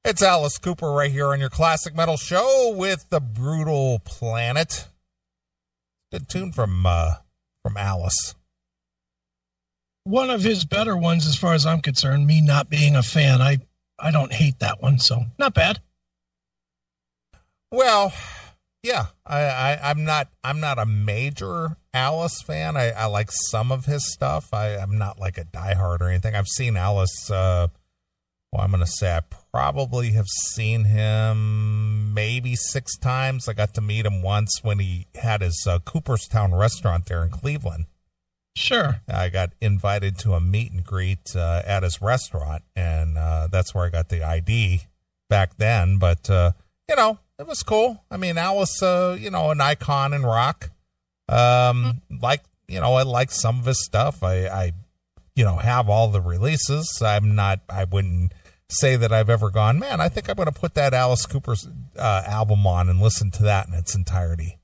It's Alice Cooper right here on your Classic Metal Show with the Brutal Planet. Good tune from Alice. One of his better ones, as far as I'm concerned. Me not being a fan, I don't hate that one, so not bad. Well, yeah, I'm not a major Alice fan. I like some of his stuff. I'm not like a diehard or anything. I've seen Alice. I'm going to say I probably have seen him maybe 6 times. I got to meet him once when he had his Cooperstown restaurant there in Cleveland. Sure. I got invited to a meet and greet at his restaurant, and that's where I got the ID back then. But, it was cool. I mean, Alice, an icon in rock. I like some of his stuff. I have all the releases. I wouldn't say that I've ever gone, man, I think I'm going to put that Alice Cooper's album on and listen to that in its entirety.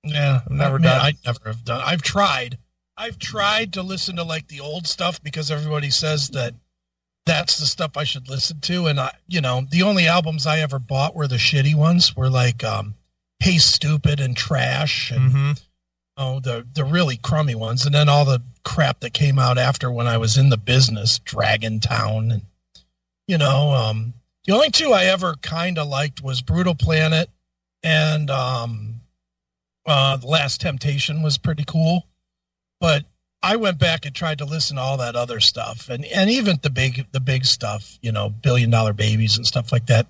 Yeah. I've never done. I never have done. I've tried to listen to like the old stuff because everybody says that's the stuff I should listen to. And the only albums I ever bought were the shitty ones, were like, Hey Stupid and Trash and, the really crummy ones. And then all the crap that came out after when I was in the business, Dragon Town. And, the only 2 I ever kind of liked was Brutal Planet and, The Last Temptation was pretty cool. But I went back and tried to listen to all that other stuff. And even the big stuff, $1 Billion Babies and stuff like that.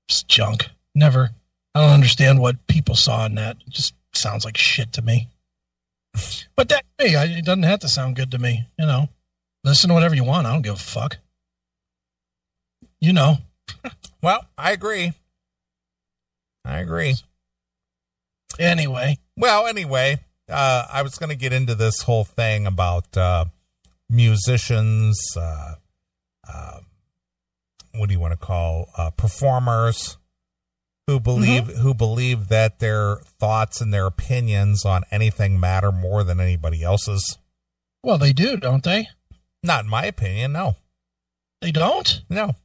It's junk. I don't understand what people saw in that. It just sounds like shit to me. But that's me. It doesn't have to sound good to me. Listen to whatever you want. I don't give a fuck. Well, I agree. Anyway. I was going to get into this whole thing about musicians, what do you want to call performers who believe that their thoughts and their opinions on anything matter more than anybody else's. Well, they do, don't they? Not in my opinion, no. They don't? No.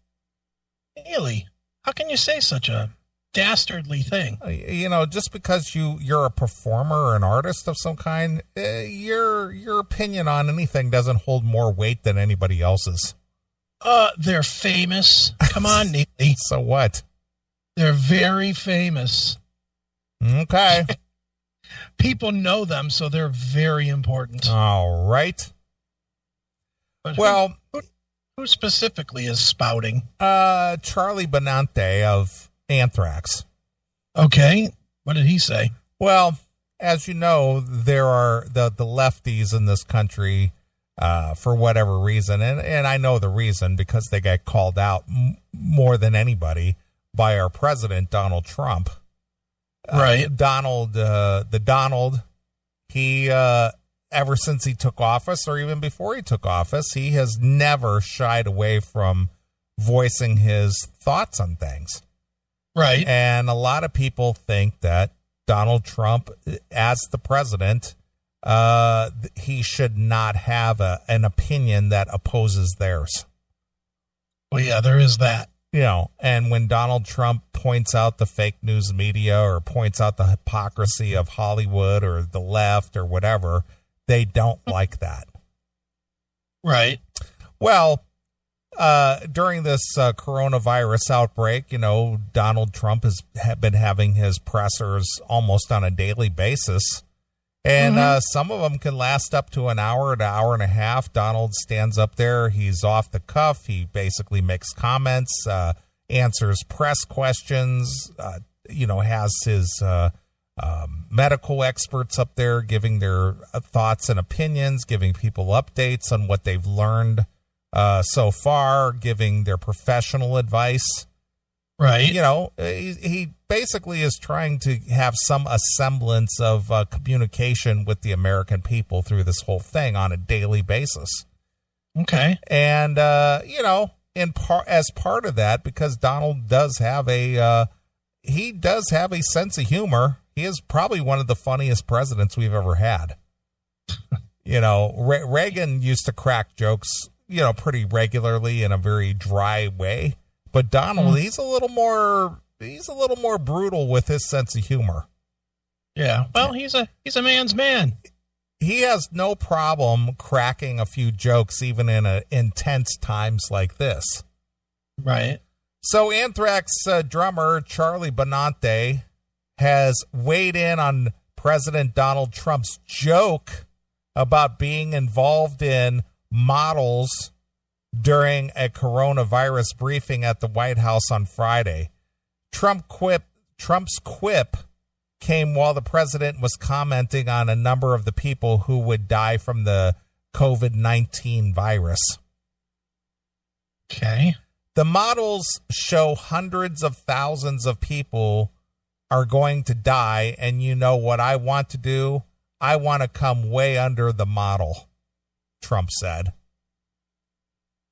Really? How can you say such a dastardly thing? Just because you're a performer or an artist of some kind, your opinion on anything doesn't hold more weight than anybody else's. They're famous. Come on, Neely. So what? They're very famous. Okay. People know them, so they're very important. All right. But who specifically is spouting? Charlie Benante of Anthrax. Okay. What did he say? Well, as you know, there are the lefties in this country, for whatever reason, and I know the reason because they got called out more than anybody by our president, Donald Trump. Right. Donald, he, ever since he took office or even before he took office, he has never shied away from voicing his thoughts on things. Right. And a lot of people think that Donald Trump, as the president, he should not have an opinion that opposes theirs. Well, yeah, there is that. And when Donald Trump points out the fake news media or points out the hypocrisy of Hollywood or the left or whatever, they don't like that. Right. Well, during this coronavirus outbreak, Donald Trump has been having his pressers almost on a daily basis. And some of them can last up to an hour and a half. Donald stands up there. He's off the cuff. He basically makes comments, answers press questions, has his medical experts up there giving their thoughts and opinions, giving people updates on what they've learned so far, giving their professional advice. Right. He basically is trying to have some semblance of communication with the American people through this whole thing on a daily basis. Okay. And, as part of that, because Donald does have a sense of humor. He is probably one of the funniest presidents we've ever had. Reagan used to crack jokes, pretty regularly in a very dry way. But Donald, he's a little more brutal with his sense of humor. Yeah. Well, he's a man's man. He has no problem cracking a few jokes even in intense times like this. Right. So Anthrax drummer Charlie Benante has weighed in on President Donald Trump's joke about being involved in models during a coronavirus briefing at the White House on Friday. Trump's quip came while the president was commenting on a number of the people who would die from the COVID-19 virus. Okay. The models show hundreds of thousands of people are going to die, and you know what I want to do? I want to come way under the model, Trump said.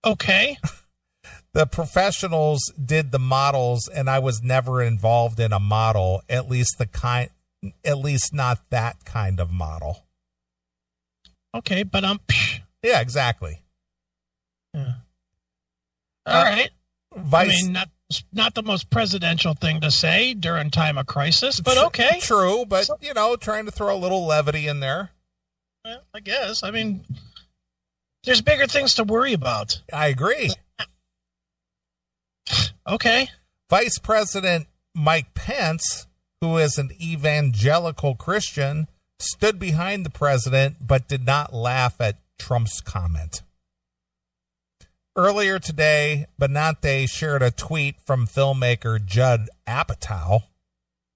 Okay. The professionals did the models, and I was never involved in a model, at least not that kind of model. Okay, but yeah, exactly. Yeah. All right. Not the most presidential thing to say during time of crisis, but okay. True, but trying to throw a little levity in there. Well, I guess. There's bigger things to worry about. I agree. Okay. Vice President Mike Pence, who is an evangelical Christian, stood behind the president but did not laugh at Trump's comment. Earlier today, Benante shared a tweet from filmmaker Judd Apatow.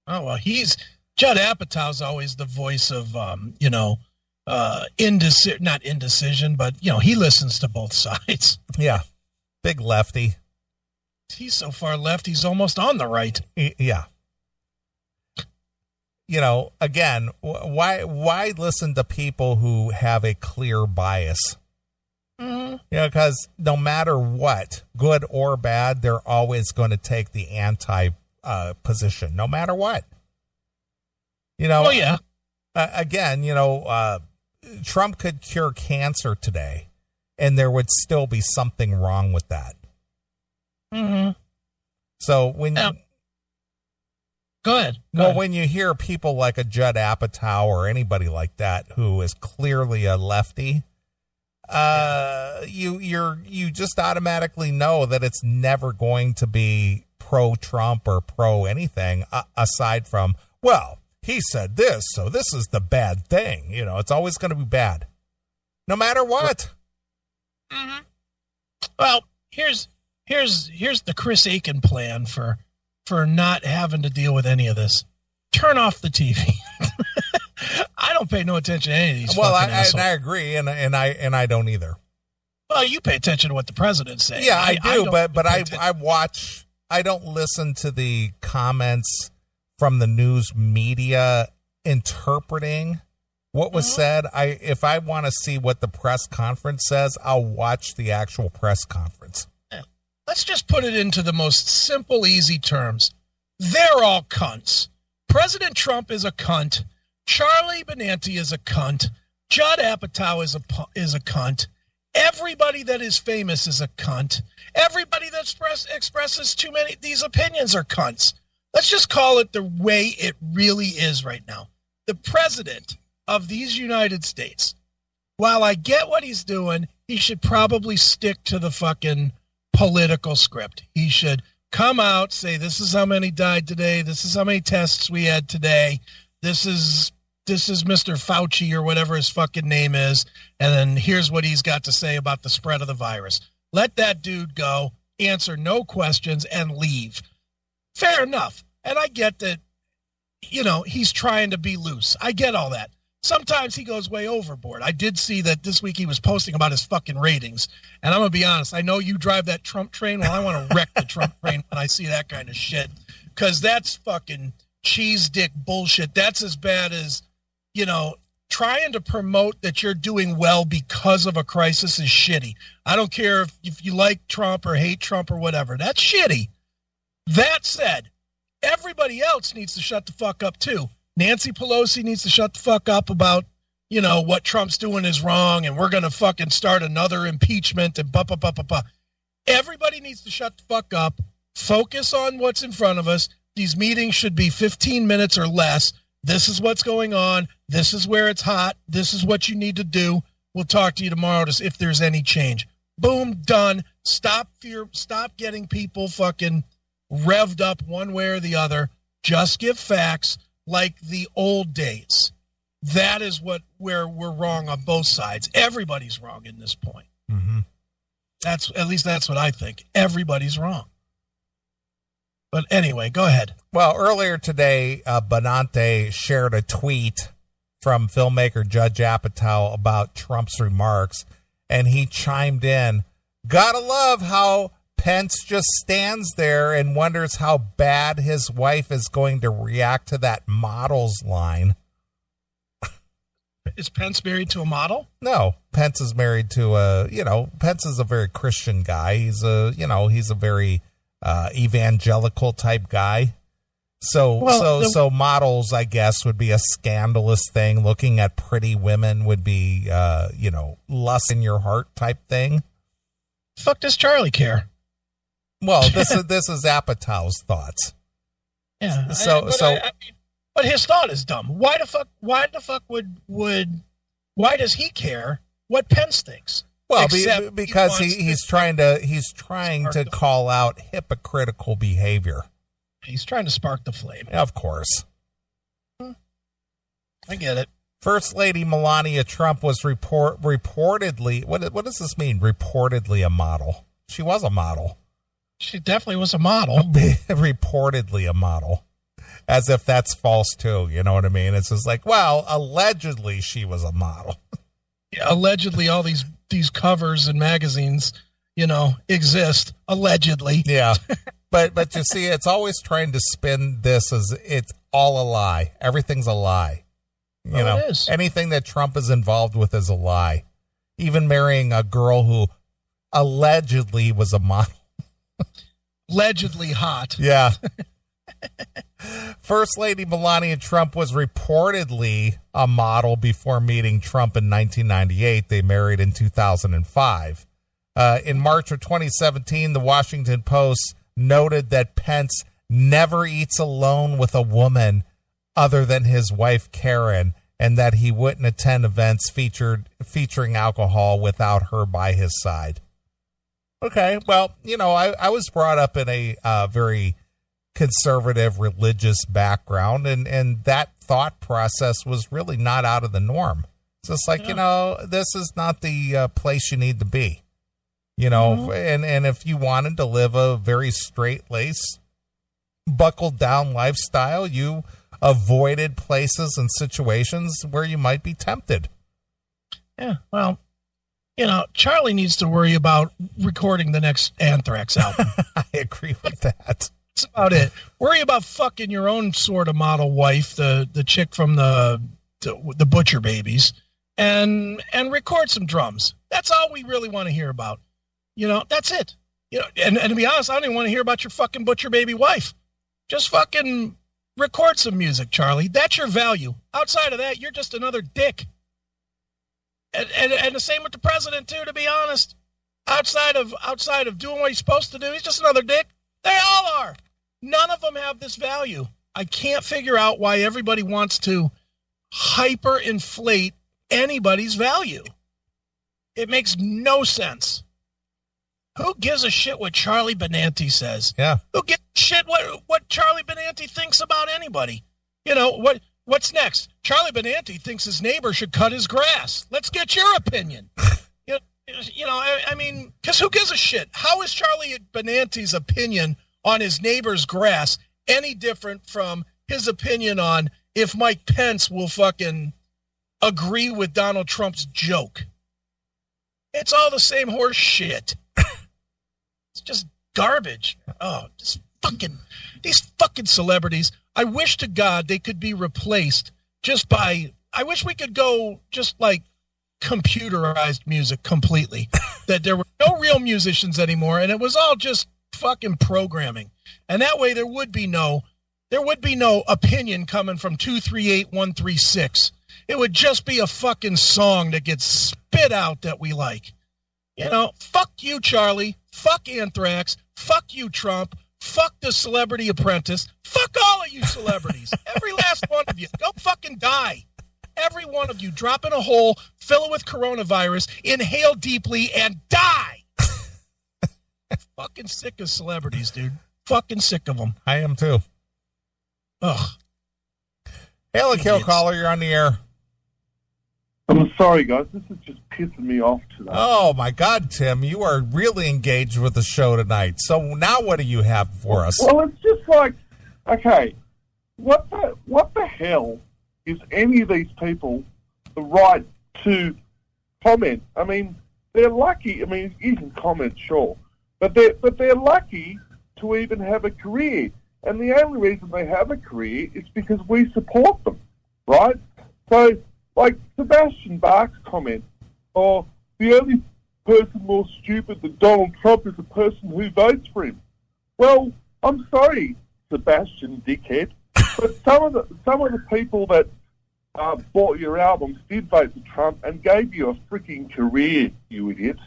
Oh, well, Judd Apatow's always the voice of, not indecision, but, he listens to both sides. Yeah. Big lefty. He's so far left, he's almost on the right. Yeah. Again, why listen to people who have a clear bias? Mm-hmm. Because no matter what, good or bad, they're always going to take the anti position, no matter what. Oh, yeah. Again, Trump could cure cancer today, and there would still be something wrong with that. Mm-hmm. So when Go ahead. When you hear people like a Judd Apatow or anybody like that who is clearly a lefty, you just automatically know that it's never going to be pro-Trump or pro-anything aside from, well, he said this, so this is the bad thing. It's always going to be bad, no matter what. Mm-hmm. Well, here's the Chris Aiken plan for not having to deal with any of this. Turn off the TV. I don't pay no attention to any of these. Well, I agree, and I don't either. Well, you pay attention to what the president's saying. Yeah, I do, but I watch. I don't listen to the comments from the news media interpreting what was said. If I want to see what the press conference says, I'll watch the actual press conference. Let's just put it into the most simple, easy terms. They're all cunts. President Trump is a cunt. Charlie Benante is a cunt. Judd Apatow is a cunt. Everybody that is famous is a cunt. Everybody that expresses too many these opinions are cunts. Let's just call it the way it really is right now. The president of these United States, while I get what he's doing, he should probably stick to the fucking political script. He should come out, say, this is how many died today. This is how many tests we had today. This is Mr. Fauci or whatever his fucking name is. And then here's what he's got to say about the spread of the virus. Let that dude go, answer no questions, and leave. Fair enough. And I get that, he's trying to be loose. I get all that. Sometimes he goes way overboard. I did see that this week he was posting about his fucking ratings. And I'm going to be honest. I know you drive that Trump train. Well, I want to wreck the Trump train when I see that kind of shit. Because that's fucking cheese dick bullshit. That's as bad as, trying to promote that you're doing well because of a crisis is shitty. I don't care if you like Trump or hate Trump or whatever. That's shitty. That said, everybody else needs to shut the fuck up too. Nancy Pelosi needs to shut the fuck up about, what Trump's doing is wrong and we're going to fucking start another impeachment and Everybody needs to shut the fuck up Focus on what's in front of us. These meetings should be 15 minutes or less. This is what's going on. This is where it's hot. This is what you need to do. We'll talk to you tomorrow to see if there's any change. Boom, done. Stop getting people fucking revved up one way or the other. Just give facts like the old days. That is where we're wrong on both sides. Everybody's wrong in this point. Mm-hmm. At least that's what I think. Everybody's wrong. But anyway, go ahead. Well, earlier today, Benante shared a tweet from filmmaker Judge Apatow about Trump's remarks, and he chimed in, "Gotta love how Pence just stands there and wonders how bad his wife is going to react to that model's line." Is Pence married to a model? No, Pence is married to Pence is a very Christian guy. He's a very evangelical type guy. So models, I guess, would be a scandalous thing. Looking at pretty women would be, lust in your heart type thing. Fuck does Charlie care? Well, this is Apatow's thoughts. Yeah. But his thought is dumb. Why the fuck why does he care what Pence thinks? Well, because he's trying to call out hypocritical behavior. He's trying to spark the flame. Of course. I get it. First Lady Melania Trump was reportedly, what does this mean? Reportedly a model. She was a model. She definitely was a model. Reportedly a model. As if that's false too, you know what I mean? It's just like, well, allegedly she was a model. Yeah, allegedly all these covers and magazines, exist. Allegedly. Yeah. But you see, it's always trying to spin this as it's all a lie. Everything's a lie. You know, it is. Anything that Trump is involved with is a lie. Even marrying a girl who allegedly was a model. Allegedly hot. Yeah. First Lady Melania Trump was reportedly a model before meeting Trump in 1998. They married in 2005. In March of 2017, the Washington Post noted that Pence never eats alone with a woman other than his wife, Karen, and that he wouldn't attend events featuring alcohol without her by his side. Okay, well, I was brought up in a very conservative religious background, and that thought process was really not out of the norm. It's just like, this is not the place you need to be, and if you wanted to live a very straight-laced, buckled down lifestyle, you avoided places and situations where you might be tempted. Yeah, well, Charlie needs to worry about recording the next Anthrax album. I agree with that. That's about it. Worry about fucking your own sort of model wife, the chick from the Butcher Babies, and record some drums. That's all we really want to hear about. That's it. And to be honest, I don't even want to hear about your fucking Butcher Baby wife. Just fucking record some music, Charlie. That's your value. Outside of that, you're just another dick. And the same with the president too, to be honest. Outside of doing what he's supposed to do, he's just another dick. They all are. None of them have this value. I can't figure out why everybody wants to hyperinflate anybody's value. It makes no sense. Who gives a shit what Charlie Benante says? Yeah. Who gives a shit what Charlie Benante thinks about anybody? What's next? Charlie Benante thinks his neighbor should cut his grass. Let's get your opinion. Because who gives a shit? How is Charlie Benante's opinion on his neighbor's grass any different from his opinion on if Mike Pence will fucking agree with Donald Trump's joke? It's all the same horse shit. It's just garbage. Oh, these fucking celebrities. I wish to God they could be replaced I wish we could go just like computerized music completely. That there were no real musicians anymore, and it was all just fucking programming. And that way there would be no opinion coming from 238136. It would just be a fucking song that gets spit out that we like. Fuck you, Charlie. Fuck Anthrax. Fuck you, Trump. Fuck the Celebrity Apprentice. Fuck all of you celebrities. Every last one of you. Go fucking die. Every one of you. Drop in a hole, fill it with coronavirus, inhale deeply, and die. Fucking sick of celebrities, dude. Fucking sick of them. I am too. Ugh. Hey, Kill Caller, you're on the air. I'm sorry, guys. This is just pissing me off today. Oh, my God, Tim. You are really engaged with the show tonight. So now what do you have for us? Well, it's just like, okay, what the hell gives any of these people the right to comment? I mean, they're lucky. I mean, you can comment, sure. But they're lucky to even have a career. And the only reason they have a career is because we support them, right? So, like Sebastian Bach's comment, oh, the only person more stupid than Donald Trump is the person who votes for him. Well, I'm sorry, Sebastian dickhead, but some of the people that bought your albums did vote for Trump and gave you a freaking career, you idiot.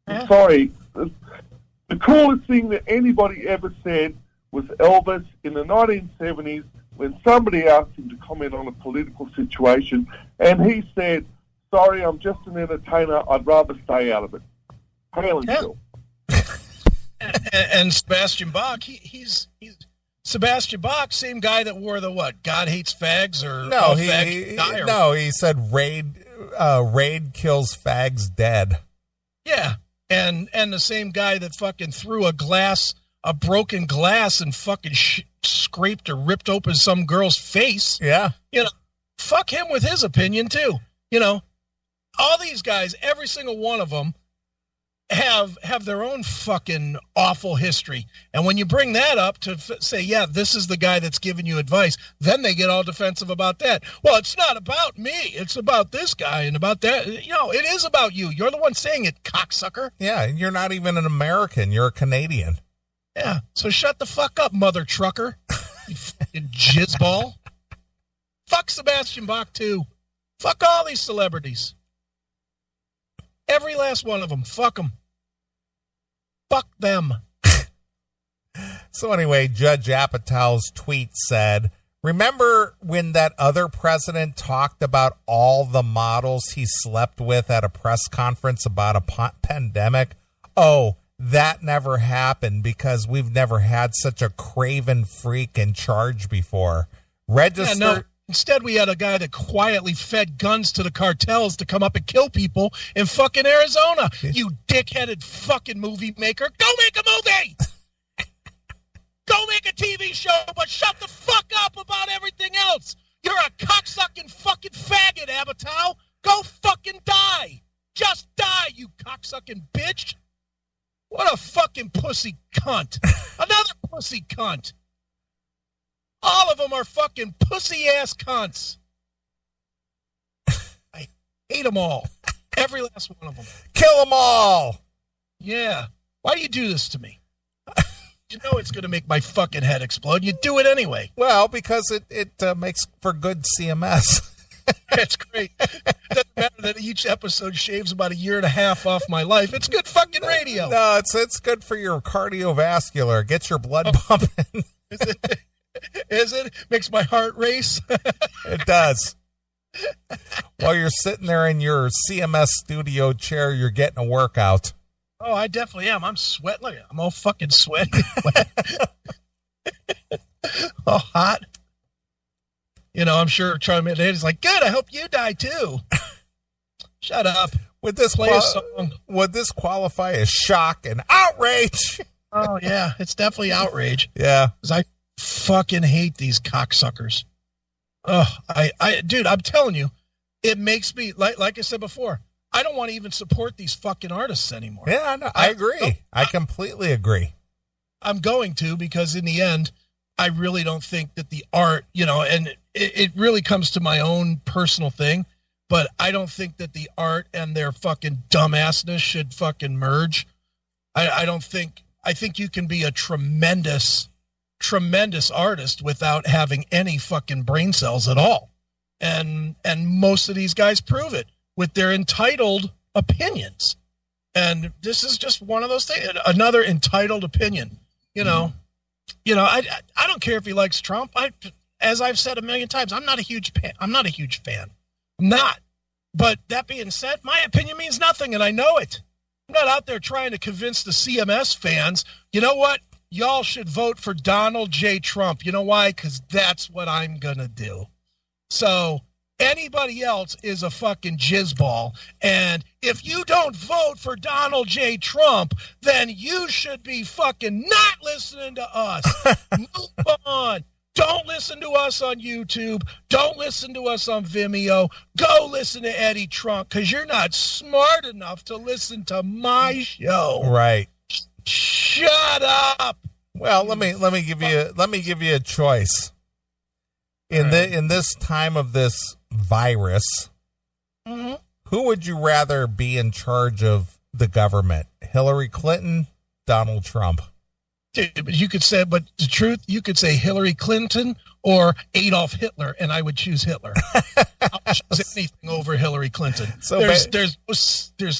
I'm sorry. The coolest thing that anybody ever said was Elvis in the 1970s when somebody asked him to comment on a political situation, and he said, sorry, I'm just an entertainer, I'd rather stay out of it. Hail and Phil. And Sebastian Bach, he's Sebastian Bach, same guy that wore the what? God hates fags or no? He said Raid kills fags dead. Yeah, and the same guy that fucking threw a broken glass and fucking scraped or ripped open some girl's face. Yeah, fuck him with his opinion too. All these guys, every single one of them, have their own fucking awful history. And when you bring that up to say, yeah, this is the guy that's giving you advice, then they get all defensive about that. Well, it's not about me. It's about this guy and about that. It is about you. You're the one saying it, cocksucker. Yeah, you're not even an American. You're a Canadian. Yeah, so shut the fuck up, mother trucker. You fucking jizzball. Fuck Sebastian Bach, too. Fuck all these celebrities. Every last one of them. Fuck them. Fuck them. So anyway, Judge Apatow's tweet said, remember when that other president talked about all the models he slept with at a press conference about a pandemic? Oh, that never happened because we've never had such a craven freak in charge before. Instead, we had a guy that quietly fed guns to the cartels to come up and kill people in fucking Arizona. You dick-headed fucking movie maker. Go make a movie! Go make a TV show, but shut the fuck up about everything else. You're a cocksucking fucking faggot, Apatow. Go fucking die. Just die, you cocksucking bitch. What a fucking pussy cunt. Another pussy cunt. All of them are fucking pussy-ass cunts. I hate them all. Every last one of them. Kill them all. Yeah. Why do you do this to me? You know it's going to make my fucking head explode. You do it anyway. Well, because it makes for good CMS. That's great. It doesn't matter that each episode shaves about a year and a half off my life. It's good fucking radio. No, it's good for your cardiovascular. Get your blood pumping. Is it? Makes my heart race? It does. While you're sitting there in your CMS studio chair, you're getting a workout. Oh, I definitely am. I'm sweating. Look, I'm all fucking sweaty. All hot. I'm sure Charlie is like, good, I hope you die too. Shut up. Would this qualify as shock and outrage? Oh, yeah. It's definitely outrage. Yeah. Because I fucking hate these cocksuckers. Oh, dude, I'm telling you, it makes me, like I said before, I don't want to even support these fucking artists anymore. Yeah, no, I agree. I completely agree. I'm going to, because in the end, I really don't think that the art, and it really comes to my own personal thing, but I don't think that the art and their fucking dumbassness should fucking merge. I think you can be a tremendous artist without having any fucking brain cells at all. And most of these guys prove it with their entitled opinions. And this is just one of those things, another entitled opinion. I don't care if he likes Trump. As I've said a million times, I'm not a huge fan. I'm not. But that being said, my opinion means nothing, and I know it. I'm not out there trying to convince the CMS fans, you know what? Y'all should vote for Donald J. Trump. You know why? Because that's what I'm going to do. So anybody else is a fucking jizzball. And if you don't vote for Donald J. Trump, then you should be fucking not listening to us. Move on. Don't listen to us on YouTube. Don't listen to us on Vimeo. Go listen to Eddie Trunk, because you're not smart enough to listen to my show. Right. Shut up. Well, let me give you a choice. In this time of this virus, who would you rather be in charge of the government? Hillary Clinton, Donald Trump? You could say, but the truth, you could say Hillary Clinton or Adolf Hitler, and I would choose Hitler. I'll choose anything over Hillary Clinton. So there's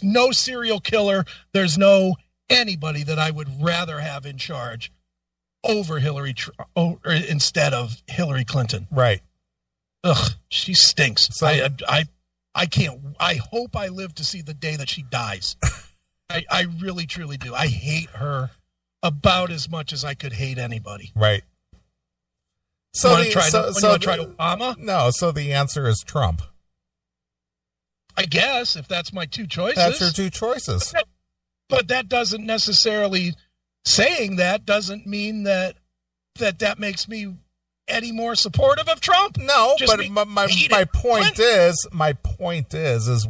no serial killer. There's no anybody that I would rather have in charge over or instead of Hillary Clinton. Right. Ugh, she stinks. So, I can't. I hope I live to see the day that she dies. I really, truly do. I hate her about as much as I could hate anybody. Right. So you want to try Obama? No, so the answer is Trump. I guess, if that's my two choices. That's your two choices. But that doesn't necessarily, saying that doesn't mean that makes me any more supportive of Trump. No, but my point is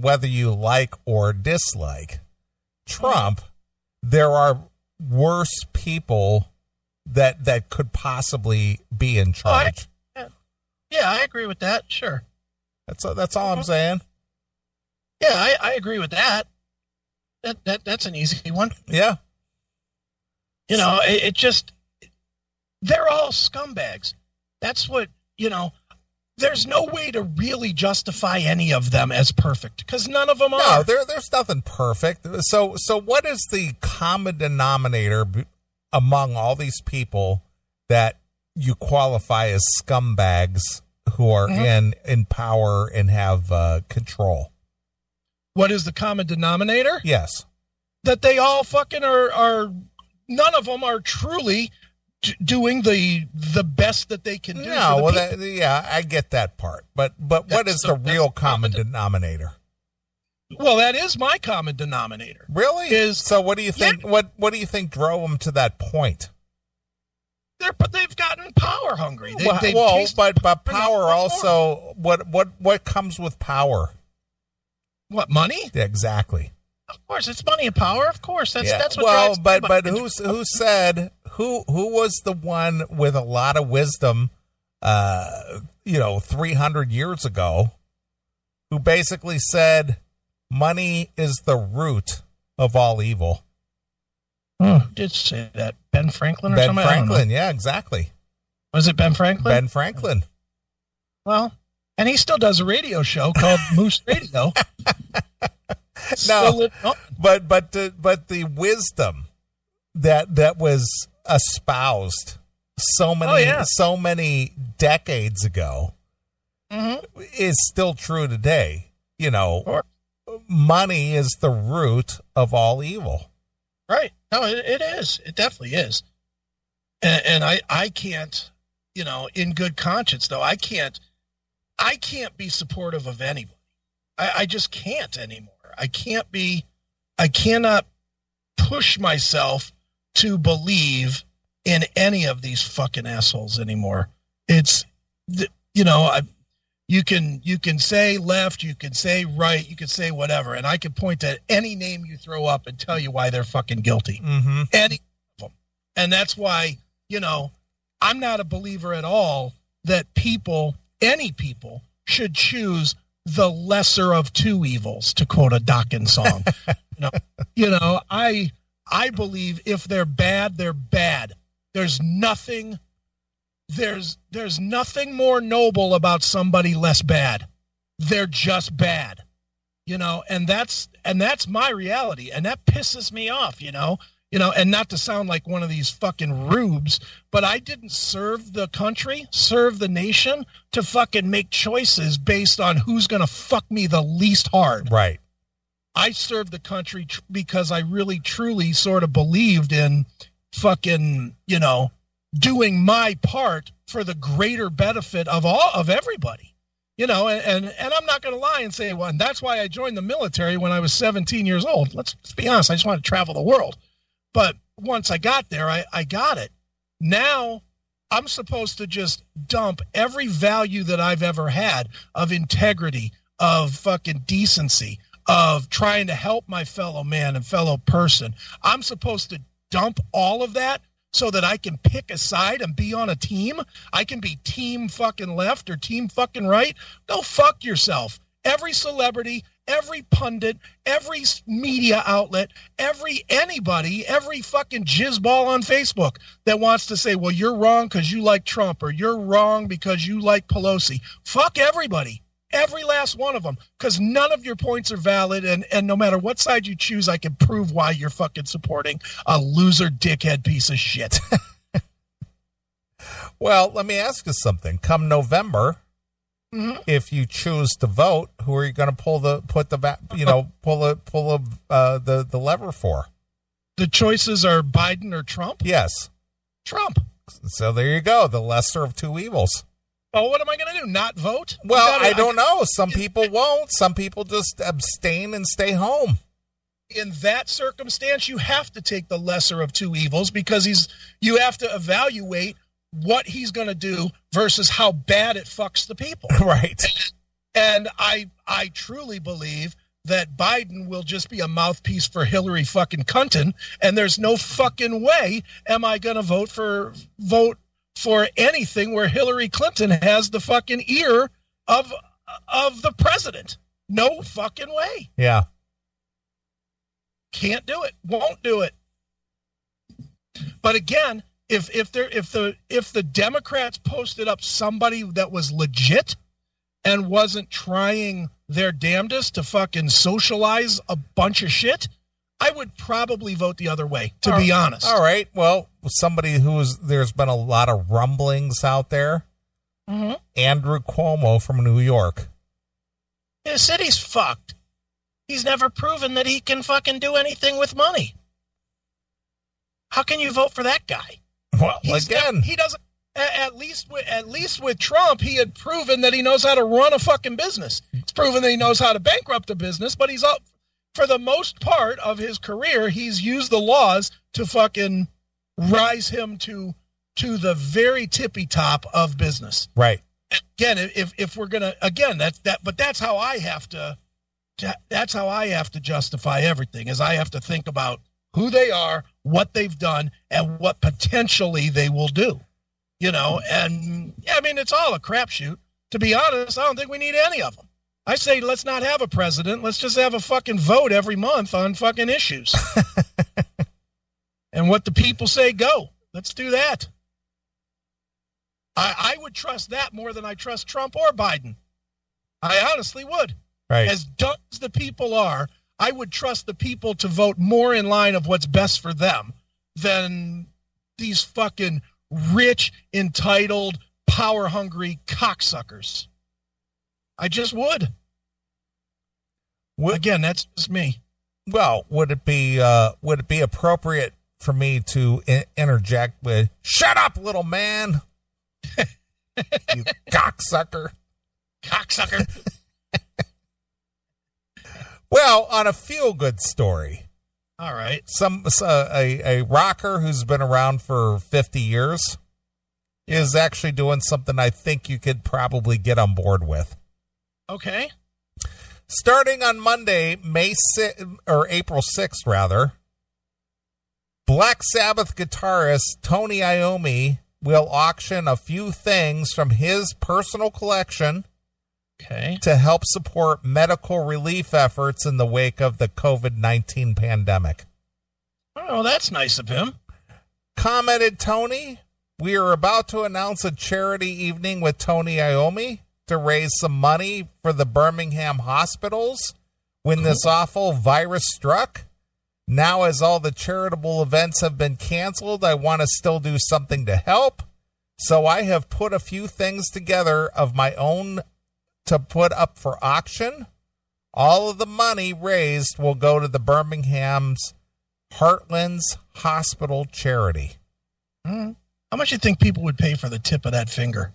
whether you like or dislike Trump, there are worse people that could possibly be in charge. I agree with that. Sure. That's all I'm saying. Yeah, I agree with that. That's an easy one. Yeah. It just, they're all scumbags. That's what, there's no way to really justify any of them as perfect, because none of them are. No, there's nothing perfect. So what is the common denominator among all these people that you qualify as scumbags who are in power and have control? What is the common denominator? Yes. That they all fucking are none of them are truly doing the best that they can do. No, well, I get that part. But what is the real common denominator? Well, that is my common denominator. Really? So what do you think? Yeah. What do you think drove them to that point? They've gotten power hungry. But power also. What comes with power? What, money? Yeah, exactly. Of course, it's money and power. Of course, that's what. Well, but who said who was the one with a lot of wisdom, 300 years ago, who basically said money is the root of all evil? Did say that Ben Franklin or something? Ben Franklin, yeah, exactly. Was it Ben Franklin? Ben Franklin. Well, and he still does a radio show called Moose Radio. No, but the wisdom that was espoused so many decades ago is still true today. Money is the root of all evil. Right. No, it is. It definitely is. And I can't, in good conscience though, I can't be supportive of anybody. I just can't anymore. I cannot push myself to believe in any of these fucking assholes anymore. It's, you can say left, you can say right, you can say whatever, and I can point to any name you throw up and tell you why they're fucking guilty. Any of them. And that's why, I'm not a believer at all that any people should choose the lesser of two evils, to quote a Dokken song. I believe if they're bad, they're bad. There's nothing more noble about somebody less bad. They're just bad. And that's my reality, and that pisses me off. and not to sound like one of these fucking rubes, but I didn't serve the country, serve the nation to fucking make choices based on who's going to fuck me the least hard. Right. I served the country because I really, truly sort of believed in fucking, doing my part for the greater benefit of everybody. And I'm not going to lie and say, well, and that's why I joined the military when I was 17 years old. Let's be honest. I just wanted to travel the world. But once I got there, I got it. Now I'm supposed to just dump every value that I've ever had of integrity, of fucking decency, of trying to help my fellow man and fellow person. I'm supposed to dump all of that so that I can pick a side and be on a team. I can be team fucking left or team fucking right. Go fuck yourself. Every celebrity, every pundit, every media outlet, anybody, every fucking jizzball on Facebook that wants to say, well, you're wrong because you like Trump, or you're wrong because you like Pelosi. Fuck everybody. Every last one of them, because none of your points are valid, and no matter what side you choose, I can prove why you're fucking supporting a loser, dickhead piece of shit. Well, let me ask you something. Come November, if you choose to vote, who are you going to pull the lever for? The choices are Biden or Trump? Yes. Trump. So there you go. The lesser of two evils. Oh, what am I going to do? Not vote? Well, I don't know. Some people won't. Some people just abstain and stay home. In that circumstance, you have to take the lesser of two evils, because you have to evaluate what he's going to do versus how bad it fucks the people. Right. And I truly believe that Biden will just be a mouthpiece for Hillary fucking Cunton, and there's no fucking way am I going to vote for anything where Hillary Clinton has the fucking ear of the president. No fucking way. Yeah. Can't do it. Won't do it. But again, if the Democrats posted up somebody that was legit and wasn't trying their damnedest to fucking socialize a bunch of shit, I would probably vote the other way, to be honest. All right. Well, somebody there's been a lot of rumblings out there. Mm-hmm. Andrew Cuomo from New York. The city's fucked. He's never proven that he can fucking do anything with money. How can you vote for that guy? Well, he doesn't. At least with Trump, he had proven that he knows how to run a fucking business. He's proven that he knows how to bankrupt a business, but he's up. For the most part of his career, he's used the laws to fucking rise him to the very tippy top of business. Right. Again, if we're gonna, again, that's how I have to justify everything. Is I have to think about who they are, what they've done, and what potentially they will do. And yeah, I mean, it's all a crapshoot. To be honest, I don't think we need any of them. I say let's not have a president. Let's just have a fucking vote every month on fucking issues. And what the people say, go. Let's do that. I would trust that more than I trust Trump or Biden. I honestly would. Right. As dumb as the people are, I would trust the people to vote more in line of what's best for them than these fucking rich, entitled, power-hungry cocksuckers. I just would. Again, that's just me. Well, would it be appropriate for me to interject with "Shut up, little man"? You cocksucker. Cocksucker. Well, on a feel-good story. All right. A rocker who's been around for 50 years is actually doing something I think you could probably get on board with. Okay. Starting on Monday, April 6th, rather, Black Sabbath guitarist Tony Iommi will auction a few things from his personal collection to help support medical relief efforts in the wake of the COVID-19 pandemic. Oh, that's nice of him. Commented Tony, "We are about to announce a charity evening with Tony Iommi to raise some money for the Birmingham hospitals when this awful virus struck. Now, as all the charitable events have been canceled, I want to still do something to help. So I have put a few things together of my own to put up for auction. All of the money raised will go to the Birmingham's Heartlands Hospital charity. How much do you think people would pay for the tip of that finger?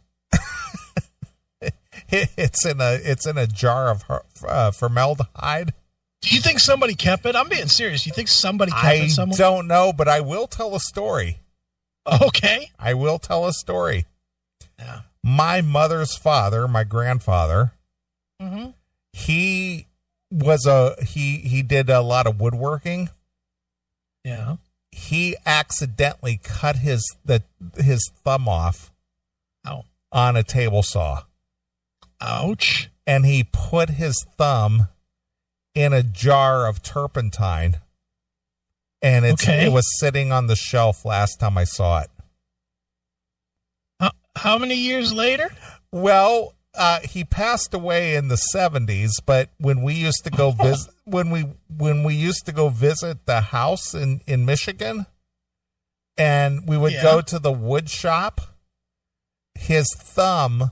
It's in a jar of formaldehyde. Do you think somebody kept it? I'm being serious. You think somebody kept it somewhere? I don't know, but I will tell a story. Okay. I will tell a story. Yeah. My mother's father, my grandfather, he did a lot of woodworking. Yeah. He accidentally cut his thumb off on a table saw. Ouch. And he put his thumb in a jar of turpentine. And it was sitting on the shelf last time I saw it. How many years later? Well, he passed away in the 70s, but when we used to go visit when we used to go visit the house in Michigan, and we would go to the wood shop, his thumb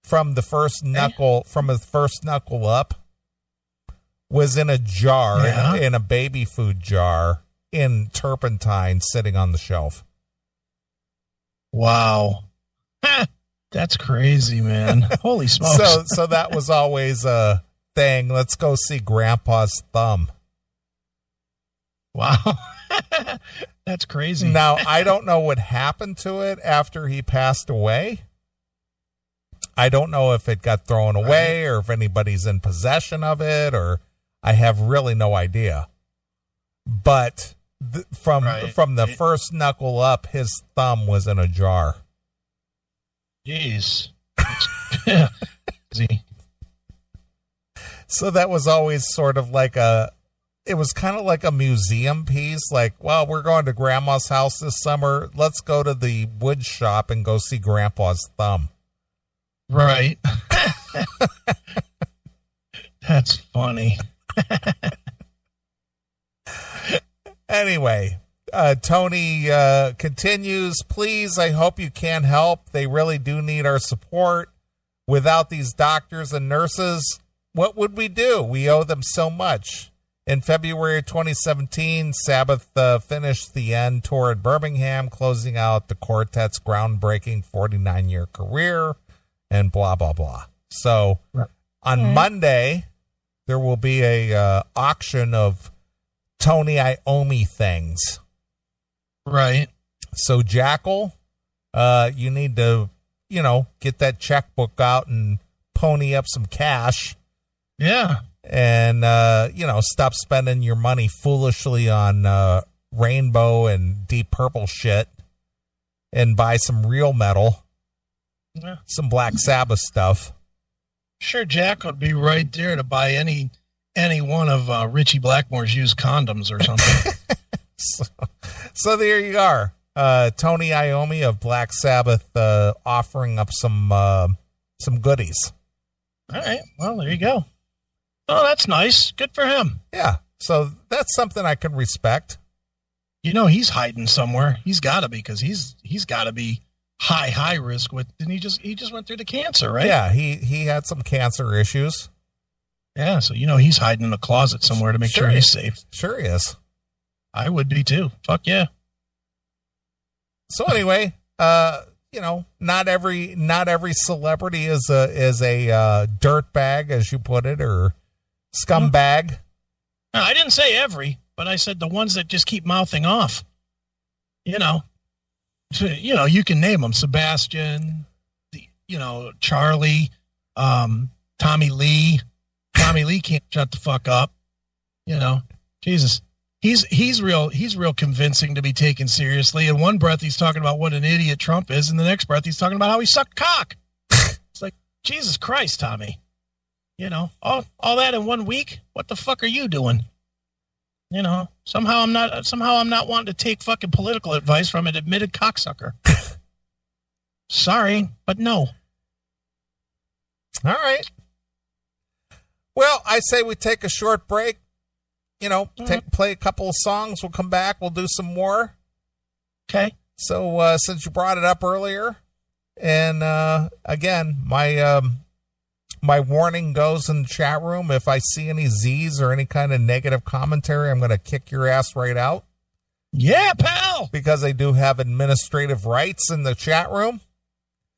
from his first knuckle up was in a jar, in a baby food jar, in turpentine sitting on the shelf. Wow. That's crazy, man. Holy smokes. So that was always a thing. Let's go see Grandpa's thumb. Wow. That's crazy. Now, I don't know what happened to it after he passed away. I don't know if it got thrown away or if anybody's in possession of it, or I have really no idea. But from the first knuckle up, his thumb was in a jar. Jeez. So that was always sort of like it was kind of like a museum piece. Like, well, we're going to Grandma's house this summer. Let's go to the wood shop and go see Grandpa's thumb. Right. That's funny. Anyway, Tony continues, please, I hope you can help. They really do need our support. Without these doctors and nurses, what would we do? We owe them so much. In February 2017, Sabbath finished the end tour at Birmingham, closing out the quartet's groundbreaking 49-year career, and blah, blah, blah. So on Monday, there will be a auction of Tony Iommi things. Right. So, Jackal, you need to, get that checkbook out and pony up some cash. Yeah. And, stop spending your money foolishly on rainbow and Deep Purple shit and buy some real metal, some Black Sabbath stuff. Sure, Jack would be right there to buy any one of Richie Blackmore's used condoms or something. So there you are. Tony Iommi of Black Sabbath offering up some goodies. All right. Well, there you go. Oh, that's nice. Good for him. Yeah. So that's something I can respect. He's hiding somewhere. He's got to be, because he's got to be high risk with. And he just went through the cancer, right? Yeah. He had some cancer issues. Yeah. So he's hiding in a closet somewhere to make sure he's safe. Sure he is. I would be too. Fuck yeah. So anyway, not every celebrity is a dirt bag, as you put it, or scumbag. No, I didn't say every, but I said the ones that just keep mouthing off. You can name them: Sebastian, Charlie, Tommy Lee. Tommy Lee can't shut the fuck up. Jesus. He's real convincing to be taken seriously. In one breath, he's talking about what an idiot Trump is. In the next breath, he's talking about how he sucked cock. It's like, Jesus Christ, Tommy. All that in 1 week. What the fuck are you doing? Somehow I'm not wanting to take fucking political advice from an admitted cocksucker. Sorry, but no. All right. Well, I say we take a short break. play a couple of songs. We'll come back. We'll do some more. Okay. So since you brought it up earlier, and again, my warning goes in the chat room. If I see any Z's or any kind of negative commentary, I'm going to kick your ass right out. Yeah, pal. Because I do have administrative rights in the chat room.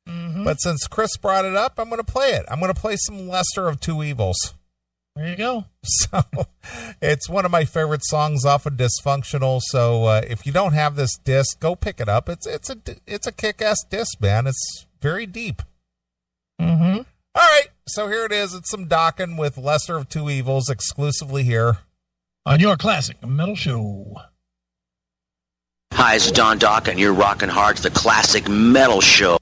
Mm-hmm. But since Chris brought it up, I'm going to play it. I'm going to play some Lesser of Two Evils. There you go. So it's one of my favorite songs off of Dysfunctional. So if you don't have this disc, go pick it up. It's a kick-ass disc, man. It's very deep. Mm-hmm. All right. So here it is. It's some Dokken with Lesser of Two Evils exclusively here on your classic metal show. Hi, it's Don Dokken. You're rocking hard to the classic metal show.